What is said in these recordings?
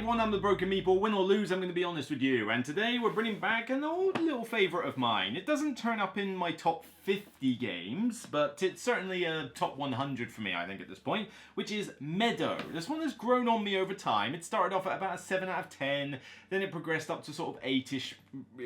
everyone, I'm the Broken Meeple. Win or lose, I'm going to be honest with you. And today we're bringing back an old little favourite of mine. It doesn't turn up in my top 50 games, but it's certainly a top 100 for me, I think, at this point, which is Meadow. This one has grown on me over time. It started off at about a 7 out of 10, then it progressed up to sort of 8-ish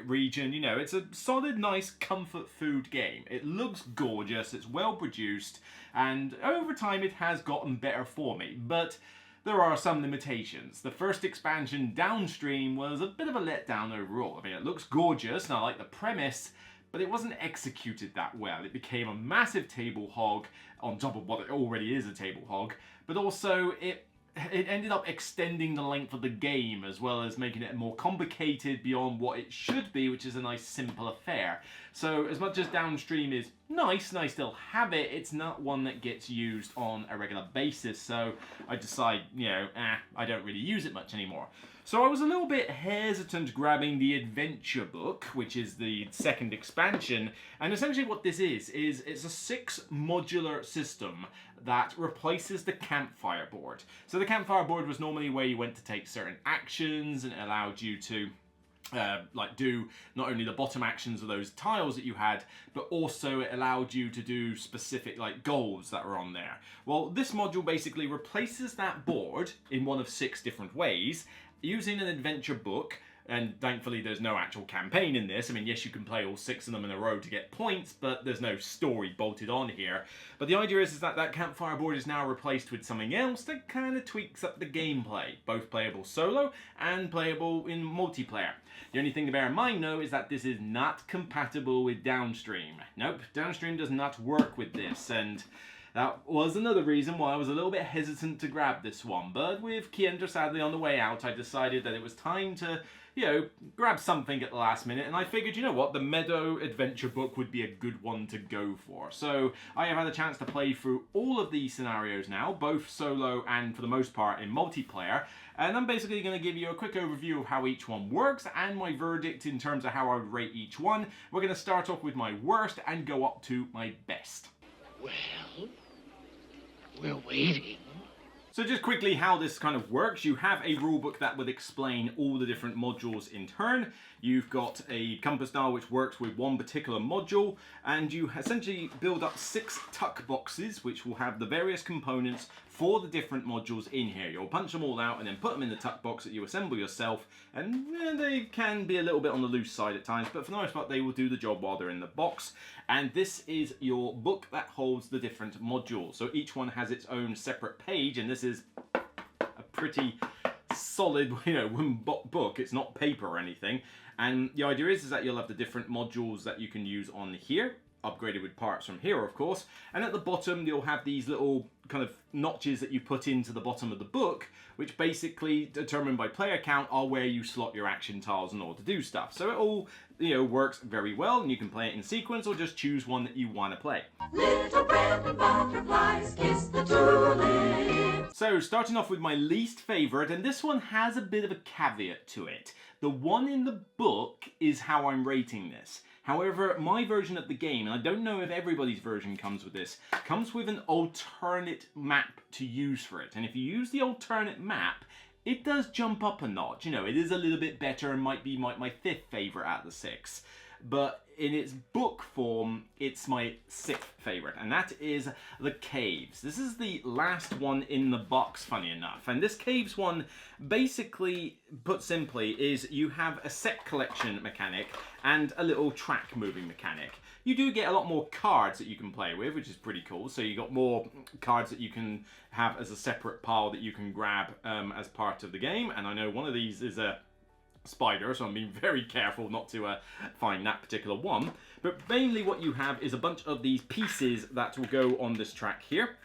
region. You know, it's a solid, nice comfort food game. It looks gorgeous, it's well produced, and over time it has gotten better for me, but there are some limitations. The first expansion, Downstream, was a bit of a letdown overall. I mean, it looks gorgeous, and I like the premise, but it wasn't executed that well. It became a massive table hog on top of what it already is a table hog, but also it ended up extending the length of the game as well as making it more complicated beyond what it should be, which is a nice simple affair. So as much as Downstream is nice and I still have it, it's not one that gets used on a regular basis. So I decide, you know, I don't really use it much anymore. So I was a little bit hesitant grabbing the adventure book, which is the second expansion, and essentially what this is it's a 6 modular system that replaces the campfire board. So the campfire board was normally where you went to take certain actions, and it allowed you to like do not only the bottom actions of those tiles that you had, but also it allowed you to do specific like goals that were on there. Well, this module basically replaces that board in one of 6 different ways using an adventure book. And thankfully there's no actual campaign in this. I mean, yes, you can play all 6 of them in a row to get points, but there's no story bolted on here. But the idea is that that campfire board is now replaced with something else that kind of tweaks up the gameplay. Both playable solo and playable in multiplayer. The only thing to bear in mind, though, is that this is not compatible with Downstream. Nope, Downstream does not work with this, and that was another reason why I was a little bit hesitant to grab this one. But with Kiender sadly on the way out, I decided that it was time to, you know, grab something at the last minute, and I figured, you know what, the Meadow adventure book would be a good one to go for. So I have had a chance to play through all of these scenarios now, both solo and for the most part in multiplayer, and I'm basically going to give you a quick overview of how each one works and my verdict in terms of how I would rate each one. We're going to start off with my worst and go up to my best. Well, we're waiting. So just quickly how this kind of works, you have a rulebook that would explain all the different modules in turn. You've got a compass dial which works with one particular module, and you essentially build up 6 tuck boxes which will have the various components for the different modules in here. You'll punch them all out and then put them in the tuck box that you assemble yourself, and they can be a little bit on the loose side at times, but for the most part they will do the job while they're in the box. And this is your book that holds the different modules. So each one has its own separate page, and this is a pretty solid, you know, book. It's not paper or anything. And the idea is that you'll have the different modules that you can use on here, upgraded with parts from here, of course. And at the bottom, you'll have these little kind of notches that you put into the bottom of the book, which basically, determined by player count, are where you slot your action tiles in order to do stuff. So it all, you know, works very well, and you can play it in sequence or just choose one that you want to play. Little bread and butterflies kiss the tulip. So starting off with my least favorite, and this one has a bit of a caveat to it. The one in the book is how I'm rating this. However, my version of the game, and I don't know if everybody's version comes with this, comes with an alternate map to use for it. And if you use the alternate map, it does jump up a notch. You know, it is a little bit better and might be my 5th favorite out of the 6. But in its book form, it's my 6th favorite, and that is the Caves. This is the last one in the box, funny enough. And this Caves one, basically, put simply, is you have a set collection mechanic and a little track moving mechanic. You do get a lot more cards that you can play with, which is pretty cool. So you got more cards that you can have as a separate pile that you can grab as part of the game. And I know one of these is a spider, so I'm being very careful not to find that particular one. But mainly what you have is a bunch of these pieces that will go on this track here.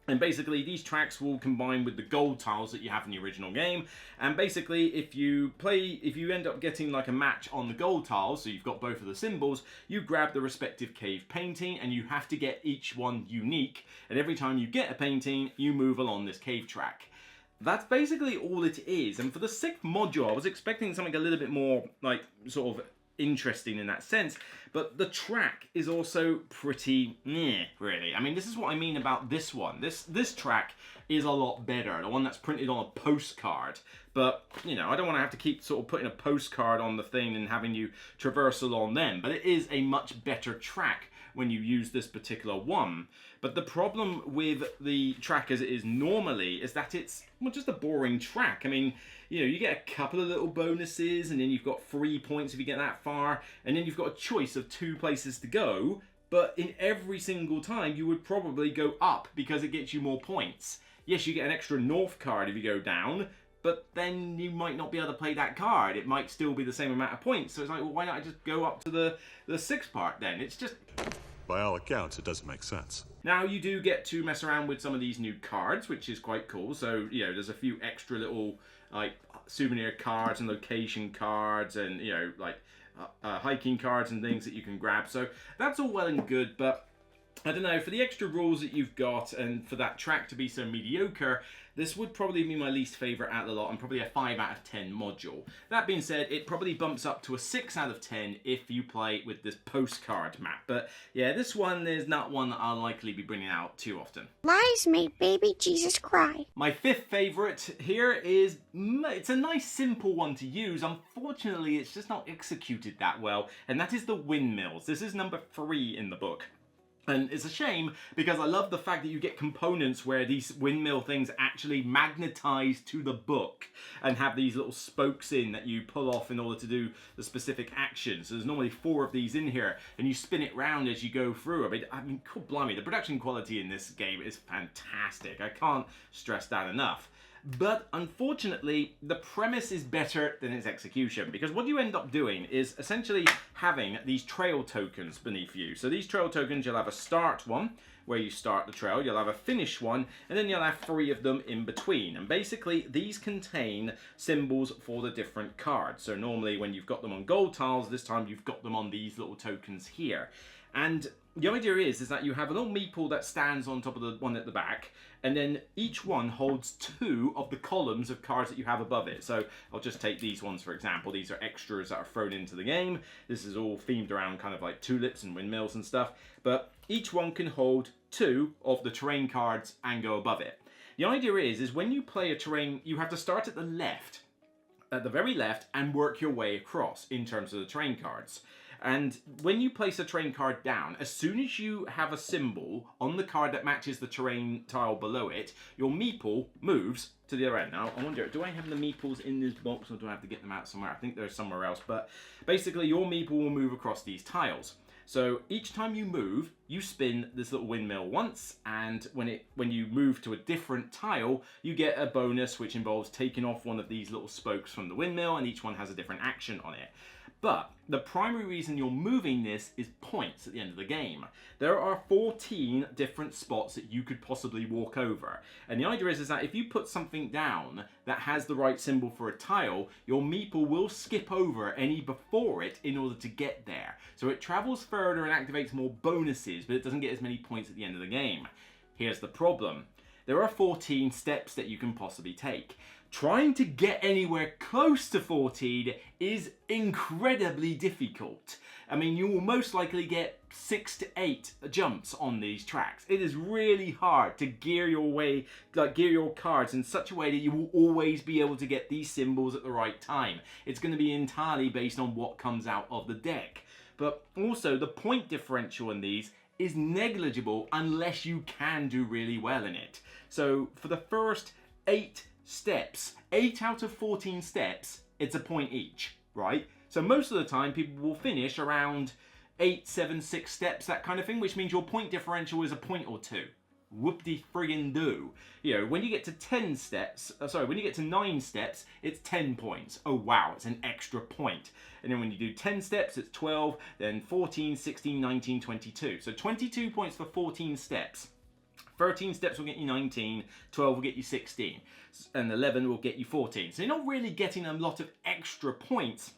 And basically these tracks will combine with the gold tiles that you have in the original game. And basically if you end up getting like a match on the gold tiles, so you've got both of the symbols, you grab the respective cave painting, and you have to get each one unique. And every time you get a painting, you move along this cave track. That's basically all it is. And for the 6th module, I was expecting something a little bit more like sort of interesting in that sense, but the track is also pretty meh, really. I mean, this is what I mean about this one. This track is a lot better. The one that's printed on a postcard. But, you know, I don't want to have to keep sort of putting a postcard on the thing and having you traverse along them. But it is a much better track when you use this particular one. But the problem with the track as it is normally is that it's, well, just a boring track. I mean, you know, you get a couple of little bonuses, and then you've got 3 points if you get that far, and then you've got a choice of 2 places to go, but in every single time you would probably go up because it gets you more points. Yes, you get an extra north card if you go down, but then you might not be able to play that card. It might still be the same amount of points. So it's like, well, why not I just go up to the 6th part then? It's just... By all accounts, it doesn't make sense. Now, you do get to mess around with some of these new cards, which is quite cool. So, you know, there's a few extra little, like, souvenir cards and location cards and, you know, like, hiking cards and things that you can grab. So, that's all well and good, but... I don't know, for the extra rules that you've got and for that track to be so mediocre, this would probably be my least favourite out of the lot and probably a 5 out of 10 module. That being said, it probably bumps up to a 6 out of 10 if you play with this postcard map. But yeah, this one is not one that I'll likely be bringing out too often. Lies made baby Jesus cry. My 5th favourite here is, it's a nice simple one to use. Unfortunately, it's just not executed that well, and that is the windmills. This is number 3 in the book. And it's a shame because I love the fact that you get components where these windmill things actually magnetize to the book and have these little spokes in that you pull off in order to do the specific actions. So there's normally 4 of these in here and you spin it round as you go through. I mean, cool, blimey, the production quality in this game is fantastic. I can't stress that enough. But unfortunately, the premise is better than its execution, because what you end up doing is essentially having these trail tokens beneath you. So these trail tokens, you'll have a start one, where you start the trail, you'll have a finish one, and then you'll have 3 of them in between. And basically, these contain symbols for the different cards. So normally when you've got them on gold tiles, this time you've got them on these little tokens here. And the idea is that you have a little meeple that stands on top of the one at the back, and then each one holds 2 of the columns of cards that you have above it. So I'll just take these ones for example. These are extras that are thrown into the game. This is all themed around kind of like tulips and windmills and stuff. But each one can hold 2 of the terrain cards and go above it. The idea is when you play a terrain, you have to start at the left, at the very left, and work your way across in terms of the terrain cards. And when you place a terrain card down, as soon as you have a symbol on the card that matches the terrain tile below it, your meeple moves to the other end. Now, I wonder, do I have the meeples in this box or do I have to get them out somewhere? I think they're somewhere else. But basically, your meeple will move across these tiles. So each time you move, you spin this little windmill once, and when you move to a different tile, you get a bonus which involves taking off one of these little spokes from the windmill, and each one has a different action on it. But the primary reason you're moving this is points at the end of the game. There are 14 different spots that you could possibly walk over. And the idea is that if you put something down that has the right symbol for a tile, your meeple will skip over any before it in order to get there. So it travels further and activates more bonuses, but it doesn't get as many points at the end of the game. Here's the problem. There are 14 steps that you can possibly take. Trying to get anywhere close to 14 is incredibly difficult. I mean, you will most likely get 6 to 8 jumps on these tracks. It is really hard to gear your cards in such a way that you will always be able to get these symbols at the right time. It's going to be entirely based on what comes out of the deck. But also, the point differential in these is negligible unless you can do really well in it. So for the first 8 steps, 8 out of 14 steps, it's a point each, right? So most of the time people will finish around 8, 7, 6 steps, that kind of thing, which means your point differential is a point or 2. Whoop-de-friggin-do. You know, when you get to 10 steps, when you get to 9 steps, it's 10 points. Oh wow, it's an extra point. And then when you do 10 steps, it's 12, then 14, 16, 19, 22. So 22 points for 14 steps. 13 steps will get you 19, 12 will get you 16, and 11 will get you 14. So you're not really getting a lot of extra points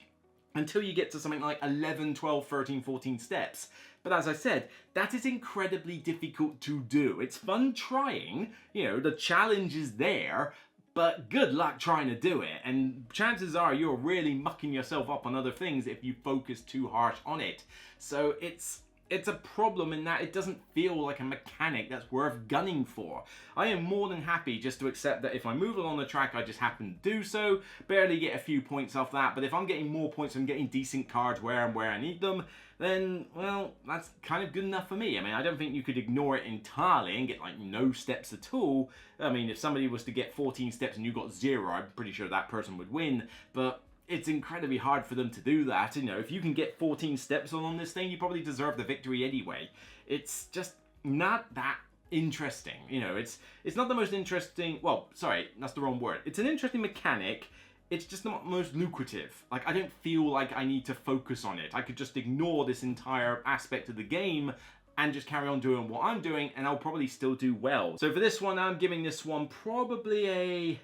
until you get to something like 11, 12, 13, 14 steps. But as I said, that is incredibly difficult to do. It's fun trying, you know, the challenge is there, but good luck trying to do it. And chances are you're really mucking yourself up on other things if you focus too harsh on it. So it's it's a problem in that it doesn't feel like a mechanic that's worth gunning for. I am more than happy just to accept that if I move along the track, I just happen to do so, barely get a few points off that, but if I'm getting more points and getting decent cards where I need them, then, well, that's kind of good enough for me. I mean, I don't think you could ignore it entirely and get, like, no steps at all. I mean, if somebody was to get 14 steps and you got 0, I'm pretty sure that person would win, but it's incredibly hard for them to do that. You know, if you can get 14 steps on this thing, you probably deserve the victory anyway. It's just not that interesting. You know, it's not the most interesting, well, sorry, that's the wrong word. It's an interesting mechanic. It's just not the most lucrative. Like, I don't feel like I need to focus on it. I could just ignore this entire aspect of the game and just carry on doing what I'm doing, and I'll probably still do well. So for this one, I'm giving this one probably a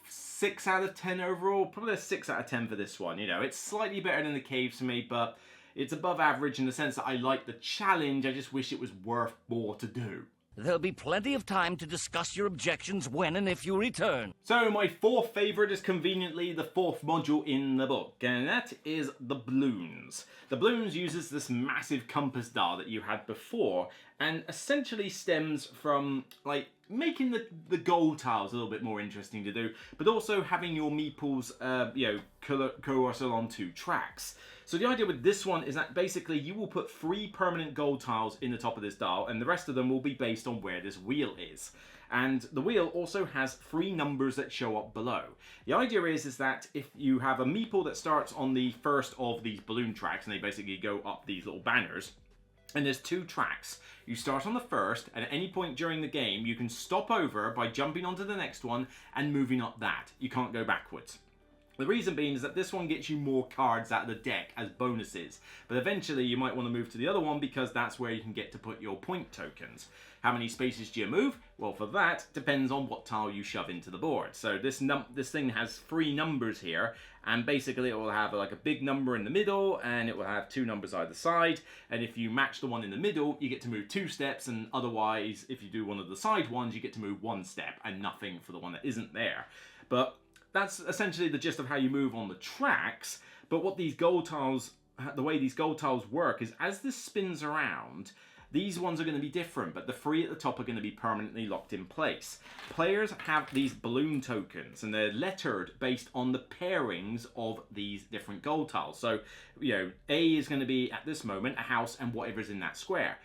6 out of 10 overall. Probably a 6 out of 10 for this one. You know, it's slightly better than the caves for me, but it's above average in the sense that I like the challenge. I just wish it was worth more to do. There'll be plenty of time to discuss your objections when and if you return. So my fourth favourite is conveniently the fourth module in the book, and that is the balloons. The balloons uses this massive compass dial that you had before, and essentially stems from, like, making the goal tiles a little bit more interesting to do, but also having your meeples, coerce along 2 tracks. So the idea with this one is that basically you will put 3 permanent gold tiles in the top of this dial, and the rest of them will be based on where this wheel is. And the wheel also has 3 numbers that show up below. The idea is that if you have a meeple that starts on the first of these balloon tracks, and they basically go up these little banners, and there's 2 tracks. You start on the first, and at any point during the game, you can stop over by jumping onto the next one and moving up that. You can't go backwards. The reason being is that this one gets you more cards out of the deck as bonuses, but eventually you might want to move to the other one because that's where you can get to put your point tokens. How many spaces do you move? Well, for that, depends on what tile you shove into the board. So this thing has 3 numbers here, and basically it will have like a big number in the middle, and it will have 2 numbers either side, and if you match the one in the middle, you get to move 2 steps, and otherwise, if you do one of the side ones, you get to move 1 step, and nothing for the one that isn't there. But that's essentially the gist of how you move on the tracks, but what these gold tiles, the way these gold tiles work is as this spins around, these ones are going to be different, but the 3 at the top are going to be permanently locked in place. Players have these balloon tokens, and they're lettered based on the pairings of these different gold tiles. So, you know, A is going to be, at this moment, a house and whatever's in that square.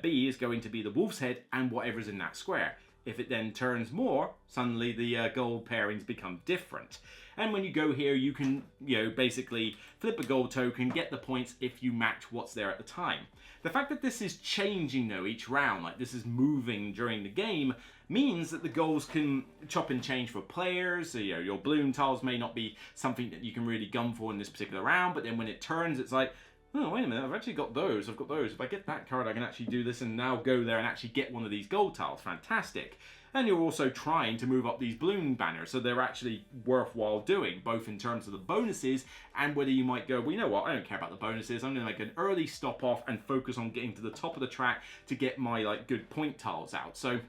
B is going to be the wolf's head and whatever's in that square. If it then turns more, suddenly the gold pairings become different. And when you go here, you can, basically flip a gold token, get the points if you match what's there at the time. The fact that this is changing though each round, like this is moving during the game, means that the goals can chop and change for players. So, your balloon tiles may not be something that you can really gun for in this particular round, but then when it turns, it's like, oh, wait a minute, I've actually got those. I've got those. If I get that card, I can actually do this and now go there and actually get one of these gold tiles. Fantastic. And you're also trying to move up these balloon banners, so they're actually worthwhile doing, both in terms of the bonuses and whether you might go, well, you know what, I don't care about the bonuses. I'm going to make an early stop off and focus on getting to the top of the track to get my good point tiles out. So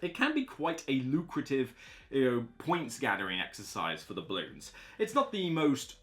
it can be quite a lucrative, points gathering exercise for the balloons. It's not the most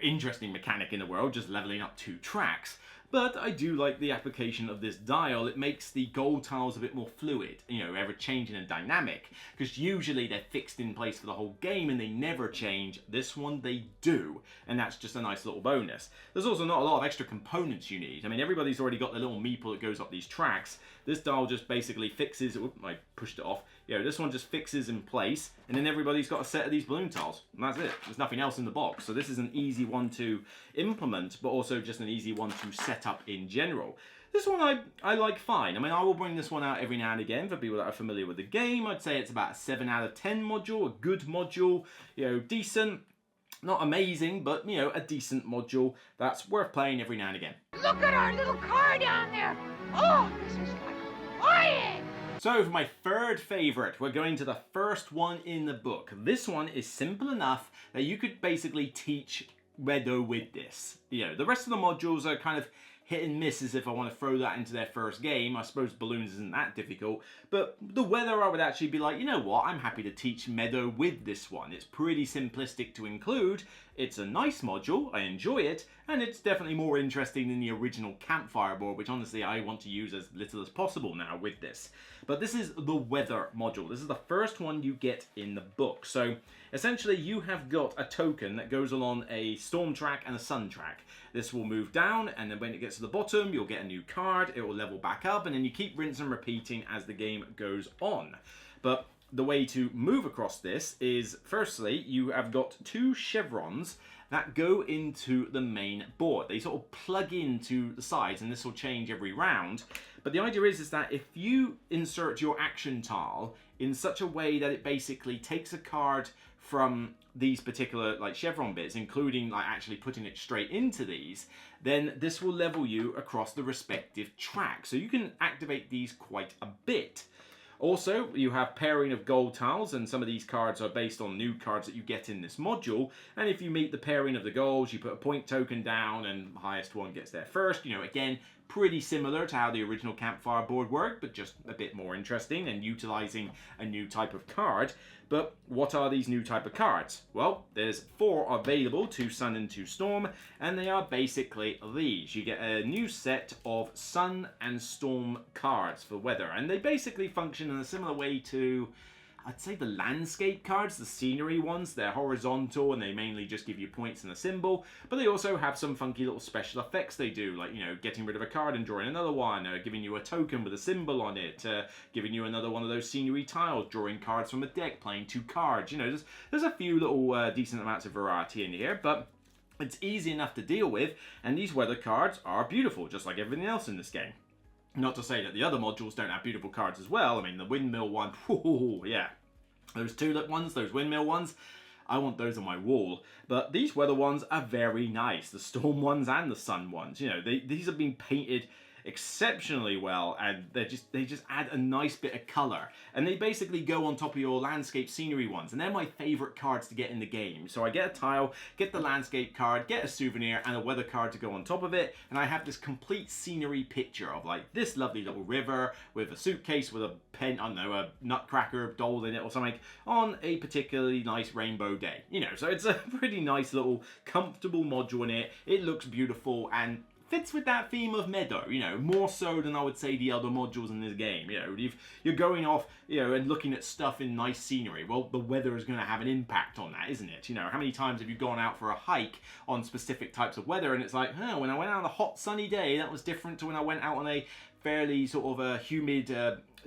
interesting mechanic in the world, just leveling up 2 tracks. But I do like the application of this dial. It makes the gold tiles a bit more fluid, ever changing and dynamic. Because usually they're fixed in place for the whole game and they never change. This one they do, and that's just a nice little bonus. There's also not a lot of extra components you need. I mean, everybody's already got the little meeple that goes up these tracks. This dial just basically fixes, I pushed it off. This one just fixes in place, and then everybody's got a set of these balloon tiles, and that's it. There's nothing else in the box. So this is an easy one to implement, but also just an easy one to set up in general. This one I like fine. I mean, I will bring this one out every now and again for people that are familiar with the game. I'd say it's about a 7 out of 10 module, a good module, decent. Not amazing, but, a decent module that's worth playing every now and again. Look at our little car down there. Oh, this is like flying. So for my third favourite, we're going to the first one in the book. This one is simple enough that you could basically teach Meadow with this. The rest of the modules are kind of hit and miss as if I want to throw that into their first game. I suppose balloons isn't that difficult, but the weather I would actually be like, you know what, I'm happy to teach Meadow with this one. It's pretty simplistic to include, It's a nice module, I enjoy it, and it's definitely more interesting than the original campfire board, which honestly I want to use as little as possible now with this. But this is the weather module. This is the first one you get in the book. So essentially you have got a token that goes along a storm track and a sun track. This will move down, and then when it gets to the bottom, you'll get a new card, it will level back up, and then you keep rinsing and repeating as the game goes on. But the way to move across this is, firstly, you have got two chevrons that go into the main board. They sort of plug into the sides, and this will change every round. But the idea is that if you insert your action tile in such a way that it basically takes a card from these particular like chevron bits, including like actually putting it straight into these, then this will level you across the respective track. So you can activate these quite a bit. Also, you have pairing of gold tiles, and some of these cards are based on new cards that you get in this module. And if you meet the pairing of the golds, you put a point token down, and the highest one gets there first. You know, again, pretty similar to how the original campfire board worked, but just a bit more interesting and utilizing a new type of card. But what are these new type of cards? Well, there's 4 available, 2 Sun and 2 Storm, and they are basically these. You get a new set of Sun and Storm cards for weather, and they basically function in a similar way to, I'd say, the landscape cards, the scenery ones. They're horizontal and they mainly just give you points and a symbol, but they also have some funky little special effects they do, like, you know, getting rid of a card and drawing another one, giving you a token with a symbol on it, giving you another one of those scenery tiles, drawing cards from a deck, playing 2 cards. You know, there's a few little decent amounts of variety in here, but it's easy enough to deal with, and these weather cards are beautiful, just like everything else in this game. Not to say that the other modules don't have beautiful cards as well. I mean, the windmill one, whoo, yeah. Those tulip ones, those windmill ones, I want those on my wall. But these weather ones are very nice. The storm ones and the sun ones. You know, these have been painted exceptionally well, and they just add a nice bit of color, and they basically go on top of your landscape scenery ones, and they're my favorite cards to get in the game. So I get a tile, get the landscape card, get a souvenir, and a weather card to go on top of it, and I have this complete scenery picture of like this lovely little river with a suitcase with a pen, I don't know, a nutcracker doll in it or something, on a particularly nice rainbow day. You know, so it's a pretty nice little comfortable module in it. It looks beautiful and fits with that theme of Meadow, you know, more so than I would say the other modules in this game. You know, you're going off, you know, and looking at stuff in nice scenery. Well, the weather is going to have an impact on that, isn't it? You know, how many times have you gone out for a hike on specific types of weather, and it's like, oh, when I went out on a hot sunny day, that was different to when I went out on a fairly sort of a humid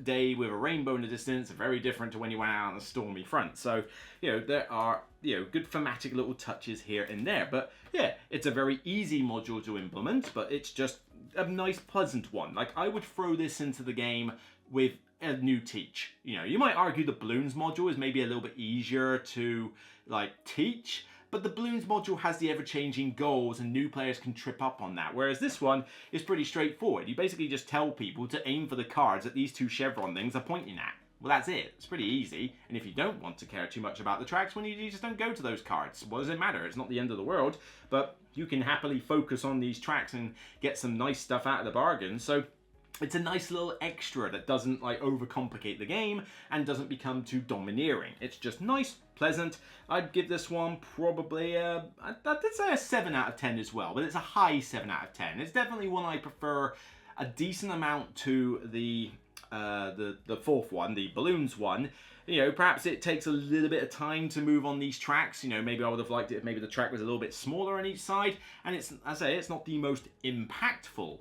day with a rainbow in the distance, very different to when you went out on a stormy front. So, you know, there are, you know, good thematic little touches here and there. But yeah, it's a very easy module to implement, but it's just a nice, pleasant one. Like, I would throw this into the game with a new teach. You know, you might argue the balloons module is maybe a little bit easier to like teach, but the balloons module has the ever-changing goals, and new players can trip up on that. Whereas this one is pretty straightforward. You basically just tell people to aim for the cards that these 2 chevron things are pointing at. Well, that's it. It's pretty easy. And if you don't want to care too much about the tracks, well, you just don't go to those cards. What does it matter? It's not the end of the world. But you can happily focus on these tracks and get some nice stuff out of the bargain. So it's a nice little extra that doesn't like overcomplicate the game and doesn't become too domineering. It's just nice, pleasant. I'd give this one probably I'd say a 7 out of 10 as well, but it's a high 7 out of 10. It's definitely one I prefer a decent amount to the 4th one, the balloons one. You know, perhaps it takes a little bit of time to move on these tracks. You know, maybe I would have liked it if maybe the track was a little bit smaller on each side. And it's, as I say, it's not the most impactful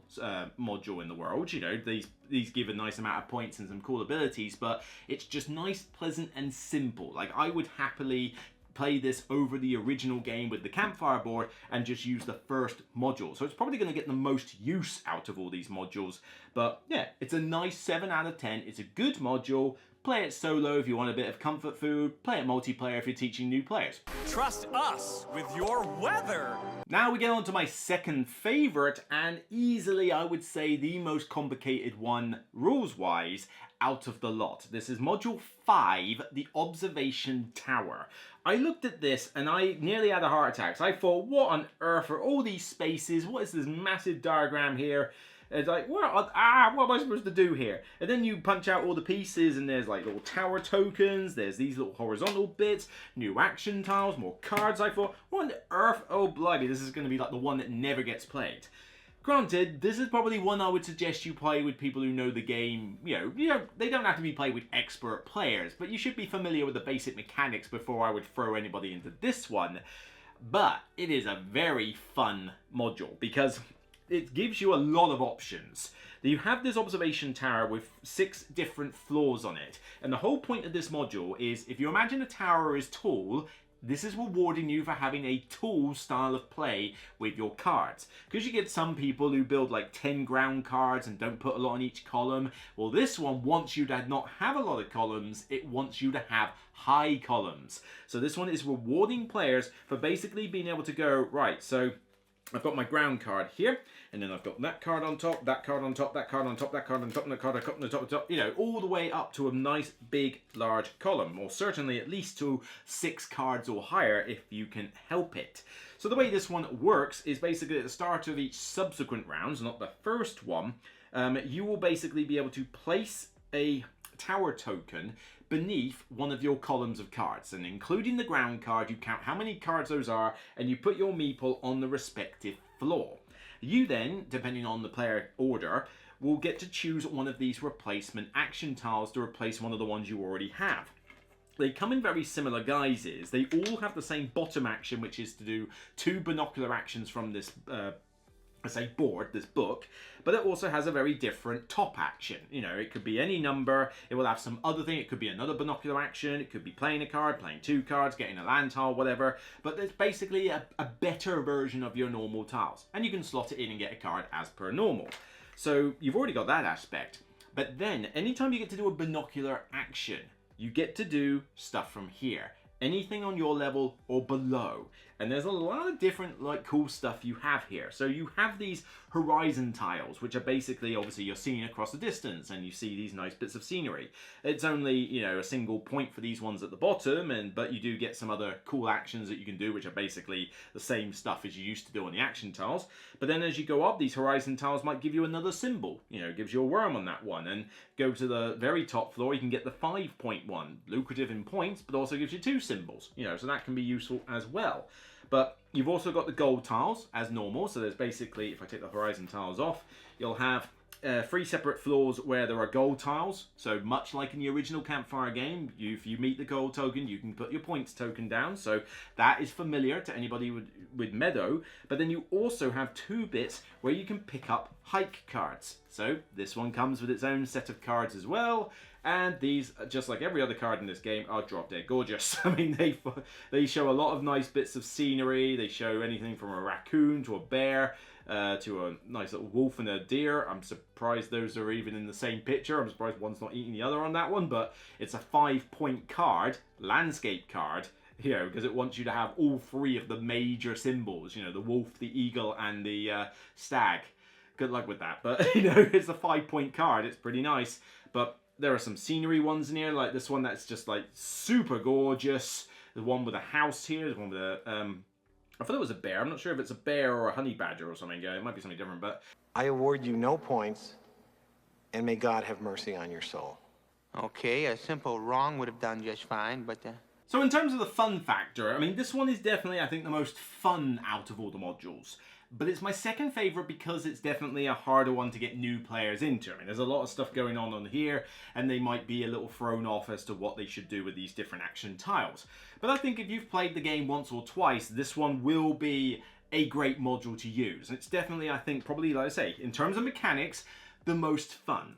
module in the world. You know, these give a nice amount of points and some cool abilities, but it's just nice, pleasant, and simple. Like, I would happily play this over the original game with the campfire board and just use the first module. So it's probably going to get the most use out of all these modules. But yeah, it's a nice 7 out of 10. It's a good module. Play it solo if you want a bit of comfort food. Play it multiplayer if you're teaching new players. Trust us with your weather. Now we get on to my second favorite, and easily I would say the most complicated one rules-wise out of the lot. This is module 5, the observation tower. I looked at this and I nearly had a heart attack. So I thought, what on earth are all these spaces? What is this massive diagram here? It's like, what am I supposed to do here? And then you punch out all the pieces, and there's like little tower tokens, there's these little horizontal bits, new action tiles, more cards. I thought, what on earth? Oh, blimey, this is going to be like the one that never gets played. Granted, this is probably one I would suggest you play with people who know the game. You know, they don't have to be played with expert players, but you should be familiar with the basic mechanics before I would throw anybody into this one. But it is a very fun module because it gives you a lot of options. You have this observation tower with 6 different floors on it, and the whole point of this module is if you imagine a tower is tall, this is rewarding you for having a tall style of play with your cards. Because you get some people who build like 10 ground cards and don't put a lot on each column. Well, this one wants you to not have a lot of columns, it wants you to have high columns. So this one is rewarding players for basically being able to go, right, so I've got my ground card here, and then I've got that card on top, that card on top, that card on top, that card on top, and that card on the top, you know, all the way up to a nice, big, large column, or certainly at least to 6 cards or higher if you can help it. So the way this one works is basically at the start of each subsequent rounds, not the first one, you will basically be able to place a tower token beneath one of your columns of cards, and including the ground card, you count how many cards those are, and you put your meeple on the respective floor. You then, depending on the player order, will get to choose one of these replacement action tiles to replace one of the ones you already have. They come in very similar guises. They all have the same bottom action, which is to do 2 binocular actions from this board, this book, but it also has a very different top action. You know, it could be any number, it will have some other thing, it could be another binocular action, it could be playing a card, playing 2 cards, getting a land tile, whatever, but it's basically a better version of your normal tiles, and you can slot it in and get a card as per normal. So you've already got that aspect, but then anytime you get to do a binocular action, you get to do stuff from here. Anything on your level or below. And there's a lot of different like cool stuff you have here. So you have these horizon tiles, which are basically, obviously you're seeing across the distance and you see these nice bits of scenery. It's only, you know, a single point for these ones at the bottom, but you do get some other cool actions that you can do, which are basically the same stuff as you used to do on the action tiles. But then as you go up, these horizon tiles might give you another symbol. You know, it gives you a worm on that one. And go to the very top floor, you can get the 5-point one. Lucrative in points, but also gives you 2 symbols. You know, so that can be useful as well. But you've also got the gold tiles as normal. So there's basically, if I take the horizon tiles off, you'll have 3 separate floors where there are gold tiles. So much like in the original Campfire game, if you meet the gold token, you can put your points token down. So that is familiar to anybody with Meadow. But then you also have 2 bits where you can pick up hike cards. So this one comes with its own set of cards as well. And these, just like every other card in this game, are drop dead gorgeous. I mean, they show a lot of nice bits of scenery. They show anything from a raccoon to a bear to a nice little wolf and a deer. I'm surprised those are even in the same picture. I'm surprised one's not eating the other on that one. But it's a 5-point card, landscape card, you know, because it wants you to have all 3 of the major symbols. You know, the wolf, the eagle, and the stag. Good luck with that. But, you know, it's a 5-point card. It's pretty nice. But there are some scenery ones in here, like this one that's just like super gorgeous. The one with a house here, there's one with a, I thought it was a bear. I'm not sure if it's a bear or a honey badger or something. It might be something different, but. I award you no points, and may God have mercy on your soul. Okay, a simple wrong would have done just fine, but... So in terms of the fun factor, I mean, this one is definitely, I think, the most fun out of all the modules. But it's my second favourite because it's definitely a harder one to get new players into. I mean, there's a lot of stuff going on here, and they might be a little thrown off as to what they should do with these different action tiles. But I think if you've played the game once or twice, this one will be a great module to use. It's definitely, I think, probably, like I say, in terms of mechanics, the most fun.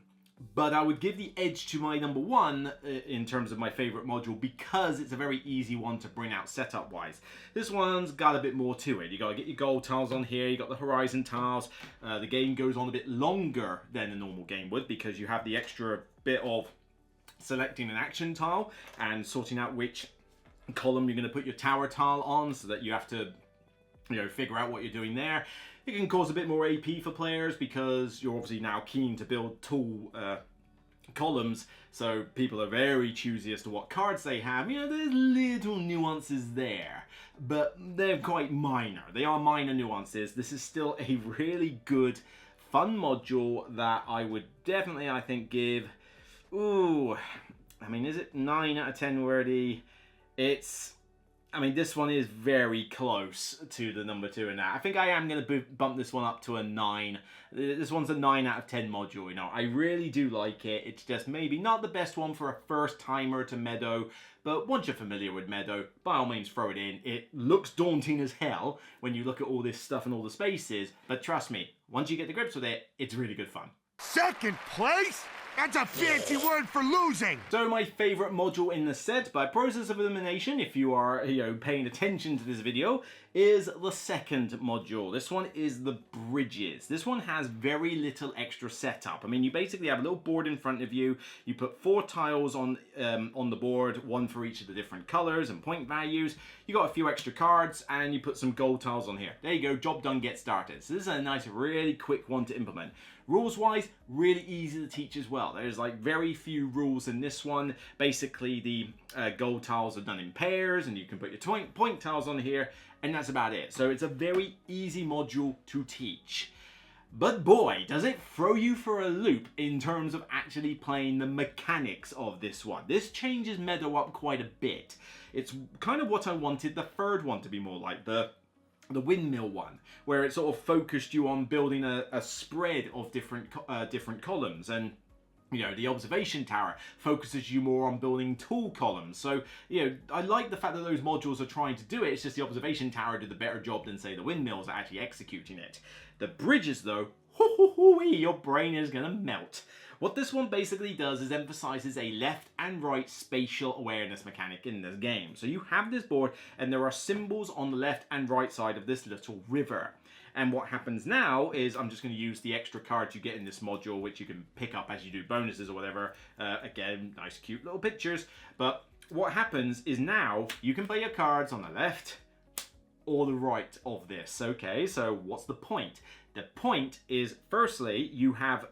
But I would give the edge to my number 1 in terms of my favourite module because it's a very easy one to bring out setup wise. This one's got a bit more to it. You got to get your gold tiles on here, you got the horizon tiles. The game goes on a bit longer than a normal game would because you have the extra bit of selecting an action tile and sorting out which column you're going to put your tower tile on, so that you have to, you know, figure out what you're doing there. It can cause a bit more AP for players because you're obviously now keen to build tall columns, so people are very choosy as to what cards they have. You know, there's little nuances there, but they're quite minor. They are minor nuances. This is still a really good, fun module that I would definitely, I think, give... Ooh, I mean, is it 9 out of 10 worthy? It's... I mean, this one is very close to the number 2 in that. I think I am going to bump this one up to a 9. This one's a 9 out of 10 module, you know. I really do like it. It's just maybe not the best one for a first-timer to Meadow, but once you're familiar with Meadow, by all means throw it in. It looks daunting as hell when you look at all this stuff and all the spaces, but trust me, once you get the grips with it, it's really good fun. Second place? That's a fancy word for losing! So my favourite module in the set, by process of elimination, if you are, paying attention to this video, is the second module. This one is the bridges. This one has very little extra setup. I mean, you basically have a little board in front of you. You put 4 tiles on the board, 1 for each of the different colours and point values. You got a few extra cards, and you put some gold tiles on here. There you go, job done, get started. So this is a nice, really quick one to implement. Rules-wise, really easy to teach as well. There's like very few rules in this one. Basically, the gold tiles are done in pairs, and you can put your point tiles on here, and that's about it. So it's a very easy module to teach. But boy, does it throw you for a loop in terms of actually playing the mechanics of this one. This changes Meadow up quite a bit. It's kind of what I wanted the third one to be more like, the windmill one, where it sort of focused you on building a spread of different columns, and the observation tower focuses you more on building tall columns. So I like the fact that those modules are trying to do it. It's just the observation tower did a better job than, say, the windmills are actually executing it. The bridges, though, your brain is gonna melt. What this one basically does is emphasizes a left and right spatial awareness mechanic in this game. So you have this board, and there are symbols on the left and right side of this little river. And what happens now is, I'm just going to use the extra cards you get in this module, which you can pick up as you do bonuses or whatever. Again, nice cute little pictures. But what happens is now you can play your cards on the left or the right of this. Okay, so what's the point? The point is, firstly, you have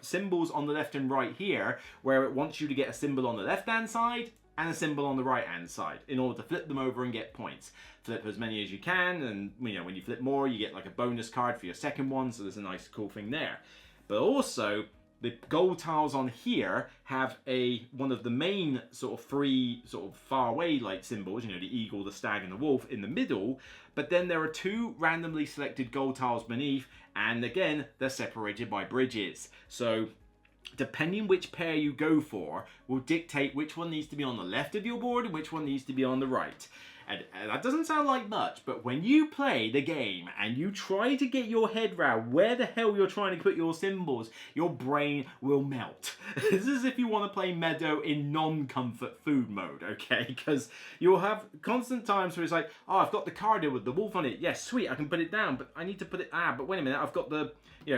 symbols on the left and right here, where it wants you to get a symbol on the left-hand side and a symbol on the right-hand side in order to flip them over and get points. Flip as many as you can, and when you flip more, you get like a bonus card for your second one, so there's a nice cool thing there. But also, the gold tiles on here have one of the main sort of 3 sort of far away like symbols, the eagle, the stag, and the wolf in the middle, but then there are 2 randomly selected gold tiles beneath, and again, they're separated by bridges. So depending which pair you go for will dictate which one needs to be on the left of your board and which one needs to be on the right. And that doesn't sound like much, but when you play the game and you try to get your head around where the hell you're trying to put your symbols, your brain will melt. This is if you want to play Meadow in non-comfort food mode, okay? Because you'll have constant times where it's like, oh, I've got the card here with the wolf on it. Yes, sweet, I can put it down, but I need to put it... but wait a minute, I've got the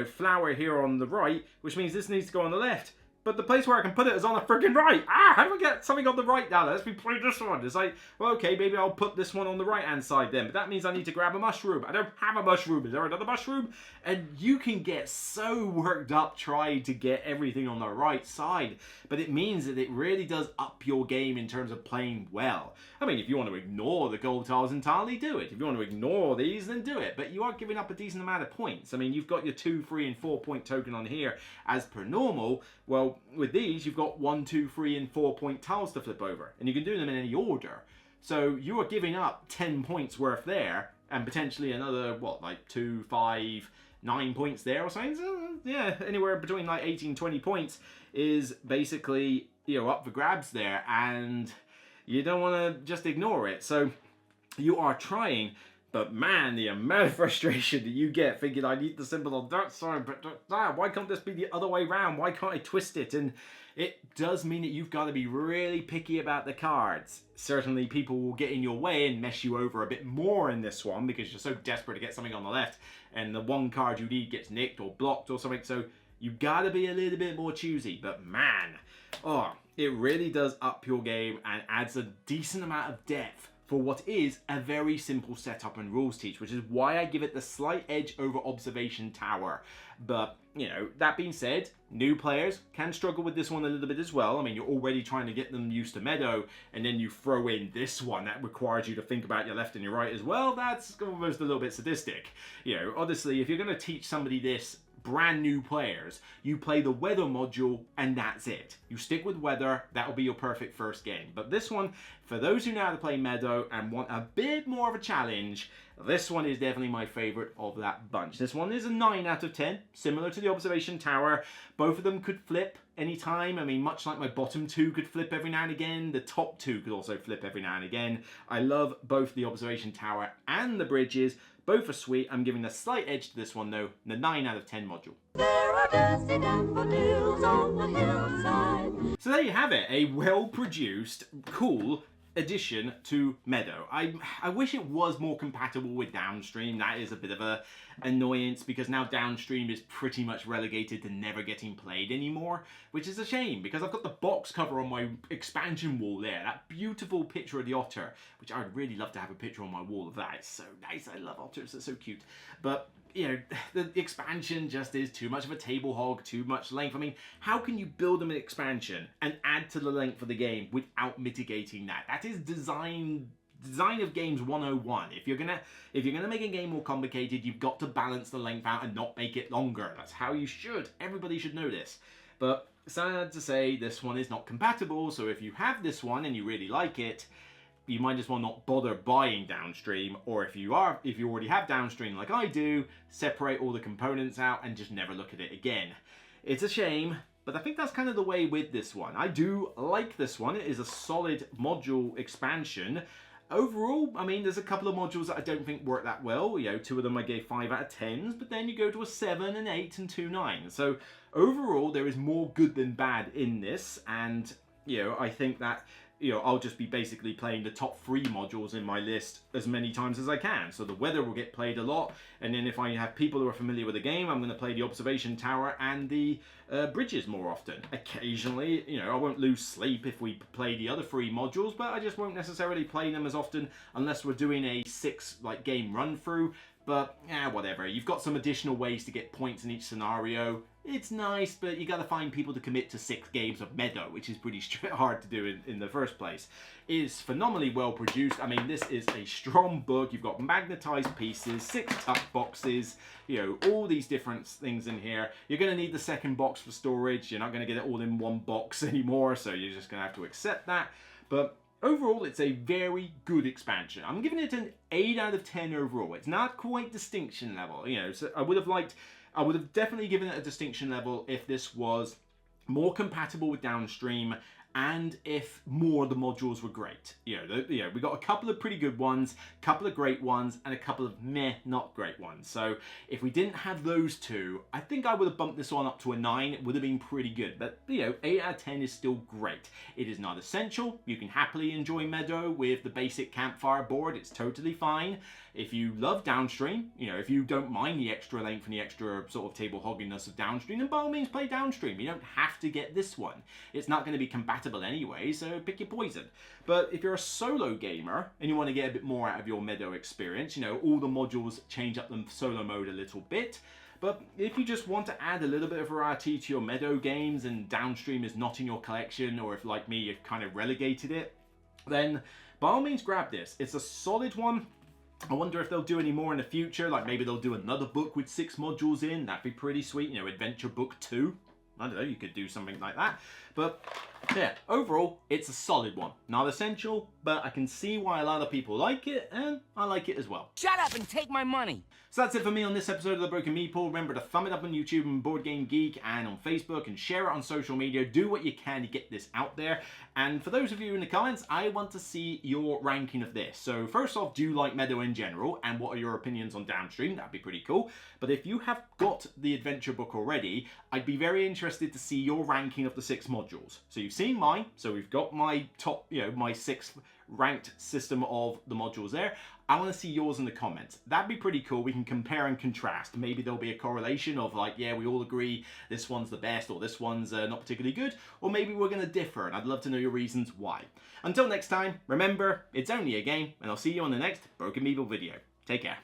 flower here on the right, which means this needs to go on the left. But the place where I can put it is on the freaking right. How do I get something on the right now? Let's play this one. It's like, well, okay, maybe I'll put this one on the right-hand side then. But that means I need to grab a mushroom. I don't have a mushroom. Is there another mushroom? And you can get so worked up trying to get everything on the right side. But it means that it really does up your game in terms of playing well. I mean, if you want to ignore the gold tiles entirely, do it. If you want to ignore these, then do it. But you are giving up a decent amount of points. I mean, you've got your 2, 3, and 4 point token on here as per normal. Well, with these, you've got 1, 2, 3, and 4 point tiles to flip over, and you can do them in any order. So you are giving up 10 points worth there, and potentially another, what, like 2, 5, 9 points there or something. So, yeah, anywhere between like 18, 20 points is basically, up for grabs there, and you don't want to just ignore it. So you are trying. But man, the amount of frustration that you get thinking, I need the symbol on that side, but that, why can't this be the other way around? Why can't I twist it? And it does mean that you've got to be really picky about the cards. Certainly people will get in your way and mess you over a bit more in this one because you're so desperate to get something on the left and the one card you need gets nicked or blocked or something. So you've got to be a little bit more choosy. But man, it really does up your game and adds a decent amount of depth for what is a very simple setup and rules teach, which is why I give it the slight edge over Observation Tower. But, that being said, new players can struggle with this one a little bit as well. I mean, you're already trying to get them used to Meadow, and then you throw in this one that requires you to think about your left and your right as well. That's almost a little bit sadistic. Honestly, if you're going to teach somebody this brand new players, you play the weather module and that's it. You stick with weather, that'll be your perfect first game. But this one, for those who know how to play Meadow and want a bit more of a challenge, this one is definitely my favorite of that bunch. This one is a 9 out of 10, similar to the observation tower. Both of them could flip anytime. I mean, much like my bottom two could flip every now and again, the top two could also flip every now and again. I love both the observation tower and the bridges. Both are sweet. I'm giving a slight edge to this one though, the 9 out of 10 module. There are dusty daffodils on the hillside. So there you have it, a well-produced, cool addition to Meadow. I wish it was more compatible with downstream. That is a bit of a annoyance because now downstream is pretty much relegated to never getting played anymore, which is a shame because I've got the box cover on my expansion wall there, that beautiful picture of the otter, which I'd really love to have a picture on my wall of that. It's so nice. I love otters, they're so cute. But you know, the expansion just is too much of a table hog, too much length. I mean, how can you build them an expansion and add to the length of the game without mitigating that? That is design of games 101. If you're gonna make a game more complicated, you've got to balance the length out and not make it longer. That's how you should. Everybody should know this. But sad to say, this one is not compatible. So if you have this one and you really like it, you might as well not bother buying downstream, or if you already have downstream like I do, separate all the components out and just never look at it again. It's a shame, but I think that's kind of the way with this one. I do like this one. It is a solid module expansion. Overall, I mean, there's a couple of modules that I don't think work that well. You know, 2 of them I gave 5 out of 10s, but then you go to a 7, an 8, and 2 9s. So overall, there is more good than bad in this, and you know, I think that, you know, I'll just be basically playing the top 3 modules in my list as many times as I can. So the weather will get played a lot, and then if I have people who are familiar with the game, I'm going to play the observation tower and the bridges more often. Occasionally, you know, I won't lose sleep if we play the other 3 modules, but I just won't necessarily play them as often unless we're doing a 6 game run through. But whatever, you've got some additional ways to get points in each scenario. It's nice, but you gotta find people to commit to 6 games of Meadow, which is pretty hard to do in the first place. It is phenomenally well produced. I mean, this is a strong book. You've got magnetized pieces, 6 tuck boxes, you know, all these different things in here. You're gonna need the second box for storage. You're not gonna get it all in one box anymore, so you're just gonna have to accept that. But overall, it's a very good expansion. I'm giving it an 8 out of 10 overall. It's not quite distinction level, you know, so I would have definitely given it a distinction level if this was more compatible with downstream and if more of the modules were great. You know, we got a couple of pretty good ones, a couple of great ones, and a couple of meh, not great ones. So if we didn't have those 2, I think I would have bumped this one up to a 9. It would have been pretty good. But, you know, 8 out of 10 is still great. It is not essential. You can happily enjoy Meadow with the basic campfire board. It's totally fine. If you love downstream, you know, if you don't mind the extra length and the extra sort of table hogginess of downstream, then by all means play downstream. You don't have to get this one. It's not going to be compatible anyway, so pick your poison. But if you're a solo gamer and you want to get a bit more out of your Meadow experience, you know, all the modules change up the solo mode a little bit. But if you just want to add a little bit of variety to your Meadow games and downstream is not in your collection, or if like me you've kind of relegated it, then by all means grab this. It's a solid one. I wonder if they'll do any more in the future, like maybe they'll do another book with 6 modules in. That'd be pretty sweet, you know, Adventure Book 2. I don't know, you could do something like that. But yeah, overall, it's a solid one. Not essential, but I can see why a lot of people like it, and I like it as well. Shut up and take my money! So that's it for me on this episode of The Broken Meeple. Remember to thumb it up on YouTube and Board Game Geek and on Facebook, and share it on social media. Do what you can to get this out there. And for those of you in the comments, I want to see your ranking of this. So first off, do you like Meadow in general? And what are your opinions on downstream? That'd be pretty cool. But if you have got the adventure book already, I'd be very interested to see your ranking of the 6 modules. So you've seen mine. So we've got my top, you know, my 6th ranked system of the modules there. I want to see yours in the comments. That'd be pretty cool. We can compare and contrast. Maybe there'll be a correlation of like, yeah, we all agree this one's the best or this one's not particularly good. Or maybe we're going to differ, and I'd love to know your reasons why. Until next time, remember, it's only a game, and I'll see you on the next Broken Meeple video. Take care.